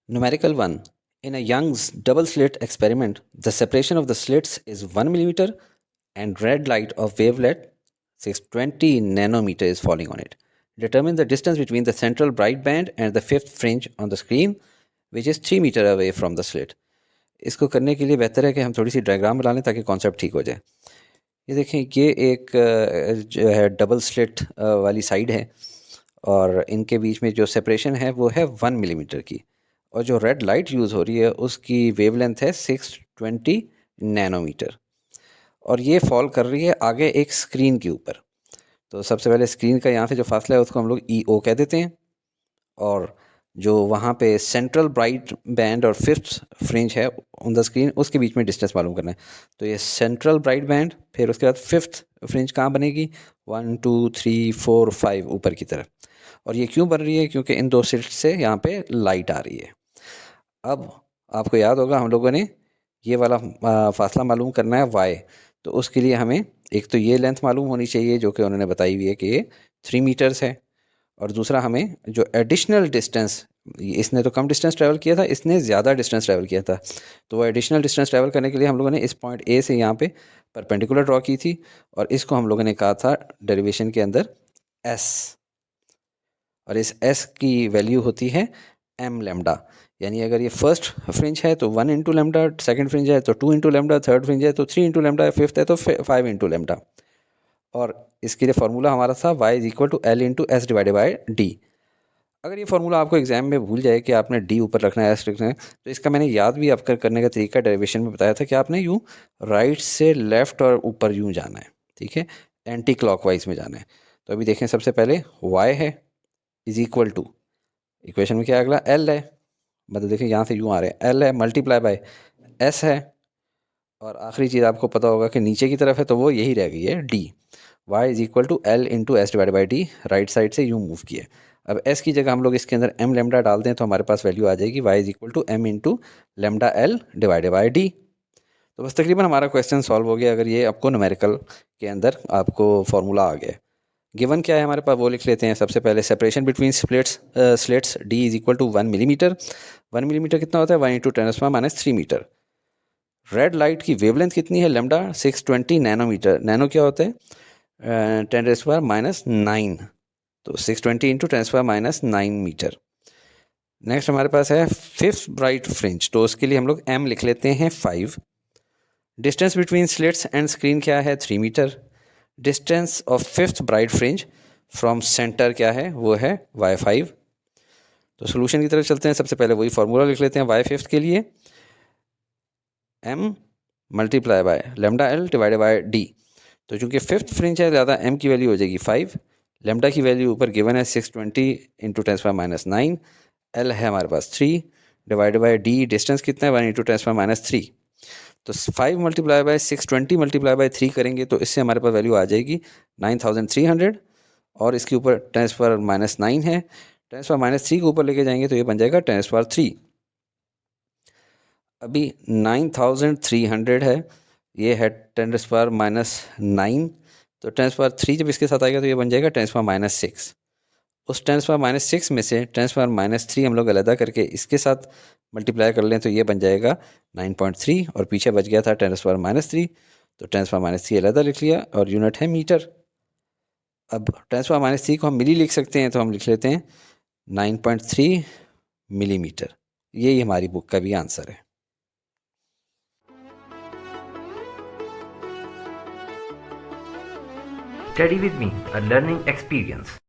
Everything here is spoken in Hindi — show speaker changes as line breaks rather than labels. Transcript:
Numerical 1. In a Young's double slit experiment, the separation of the slits is 1 millimeter and red light of wavelength 620 nanometer is falling on it. Determine the distance between the central bright band and the fifth fringe on the screen, which is 3 meter away from the slit. इसको करने के लिए बेहतर है कि हम थोड़ी सी डायग्राम बना लें ताकि कॉन्सेप्ट ठीक हो जाए। ये देखें, ये एक जो है डबल स्लिट वाली साइड है और इनके बीच में जो सेपरेशन है वो है 1 मिलीमीटर की, और जो रेड लाइट यूज़ हो रही है उसकी वेवलेंथ है 620 नैनोमीटर, और ये फॉल कर रही है आगे एक स्क्रीन के ऊपर। तो सबसे पहले स्क्रीन का यहाँ से जो फासला है उसको हम लोग EO कह देते हैं, और जो वहाँ पे सेंट्रल ब्राइट बैंड और फिफ्थ फ्रिंज है ऑन द स्क्रीन उसके बीच में डिस्टेंस मालूम करना है। तो ये सेंट्रल ब्राइट बैंड, फिर उसके बाद फिफ्थ फ्रिंज कहाँ बनेगी, 1 2 3 4 5 ऊपर की तरफ। और ये क्यों बन रही है, क्योंकि इन दो स्लिट से यहाँ पे लाइट आ रही है। अब आपको याद होगा हम लोगों ने ये वाला फासला मालूम करना है y, तो उसके लिए हमें एक तो ये लेंथ मालूम होनी चाहिए जो कि उन्होंने बताई हुई है कि ये 3 मीटर्स है, और दूसरा हमें जो एडिशनल डिस्टेंस, इसने तो कम डिस्टेंस ट्रैवल किया था, इसने ज़्यादा डिस्टेंस ट्रैवल किया था, तो वो एडिशनल डिस्टेंस ट्रैवल करने के लिए हम लोगों ने इस पॉइंट A से यहाँ पे परपेंडिकुलर ड्रॉ की थी, और इसको हम लोगों ने कहा था डेरिवेशन के अंदर S, और इस S की वैल्यू होती है m लेमडा। यानी अगर ये फर्स्ट फ्रिंज है तो 1 इंटू लेमडा, सेकेंड फ्रिंज है तो 2 इंटू लेमडा, थर्ड फ्रिंज है तो 3 इंटू लेमडा, फिफ्थ है तो 5 इंटू लेमडा। और इसके लिए फार्मूला हमारा था y is equal to L into S divided by D. अगर ये फार्मूला आपको एग्जाम में भूल जाए कि आपने डी ऊपर रखना है, एस रखना है, तो इसका मैंने याद भी आपका करने का तरीका डेरिवेशन में बताया था कि आपने यूँ राइट से लेफ्ट और ऊपर यूँ जाना है, ठीक है, एंटी क्लॉकवाइज में जाना है। तो अभी देखें, सबसे पहले y है इज इक्वल टू, इक्वेशन में क्या अगला l है, मतलब देखिए यहाँ से यूँ आ रहे हैं, l है मल्टीप्लाई बाय s है, और आखिरी चीज़ आपको पता होगा कि नीचे की तरफ है तो वो यही रह गई है d। y is equal to L into S divide by D, right side से यूँ मूव किए। अब s की जगह हम लोग इसके अंदर m लेमडा डाल दें तो हमारे पास वैल्यू आ जाएगी y is equal to m into lambda L divided by D. तो बस तकरीबन हमारा क्वेश्चन सॉल्व हो गया अगर ये आपको न्यूमेरिकल के अंदर आपको फार्मूला आ गया। गिवन क्या है हमारे पास वो लिख लेते हैं। सबसे पहले separation between slits d is equal to 1 millimetre. 1 millimetre कितना होता है, 1 इंटू 10⁻³ मीटर। रेड लाइट की वेवलेंथ कितनी है, लेमडा 620 नैनोमीटर। नैनो क्या होता है, 10⁻⁹ तो 620 इंटू 10⁻⁹ मीटर। नेक्स्ट हमारे पास है फिफ्थ ब्राइट फ्रिंज, तो उसके लिए हम लोग m लिख लेते हैं 5। Distance between slits and screen क्या है, 3 metre. Distance of fifth bright fringe from centre क्या है, वो है y5। तो सोल्यूशन की तरफ चलते हैं। सबसे पहले वही फार्मूला लिख लेते हैं y फिफ्थ के लिए, m multiply by lambda L divided by D. तो चूंकि फिफ्थ फ्रिंज है ज़्यादा m की वैल्यू हो जाएगी 5, लेमडा की वैल्यू ऊपर गिवन है 620 इंटू 10⁻⁹, l है हमारे पास 3 डिवाइडेड बाय डी, डिस्टेंस कितना है 1 इंटू 10⁻3। तो 5 मल्टीप्लाई बाय 620 मल्टीप्लाई बाय 3 करेंगे तो इससे हमारे पास वैल्यू आ जाएगी 9300, और इसके ऊपर 10⁻⁹ है, 10⁻³ के ऊपर लेके जाएंगे तो ये बन जाएगा 10⁻3। अभी 9300 है, ये है 10⁻⁹, तो 10⁻3 जब इसके साथ आएगा तो ये बन जाएगा 10⁻6। उस 10⁻6 में से 10⁻³ हम लोग अलग करके इसके साथ मल्टीप्लाई कर लें तो ये बन जाएगा 9.3, और पीछे बच गया था 10⁻3, तो 10⁻3 अलग लिख लिया, और यूनिट है मीटर। अब 10⁻3 को हम मिली लिख सकते हैं, तो हम लिख लेते हैं 9.3 मिलीमीटर। यही हमारी बुक का भी आंसर है।
Study with me, a learning experience.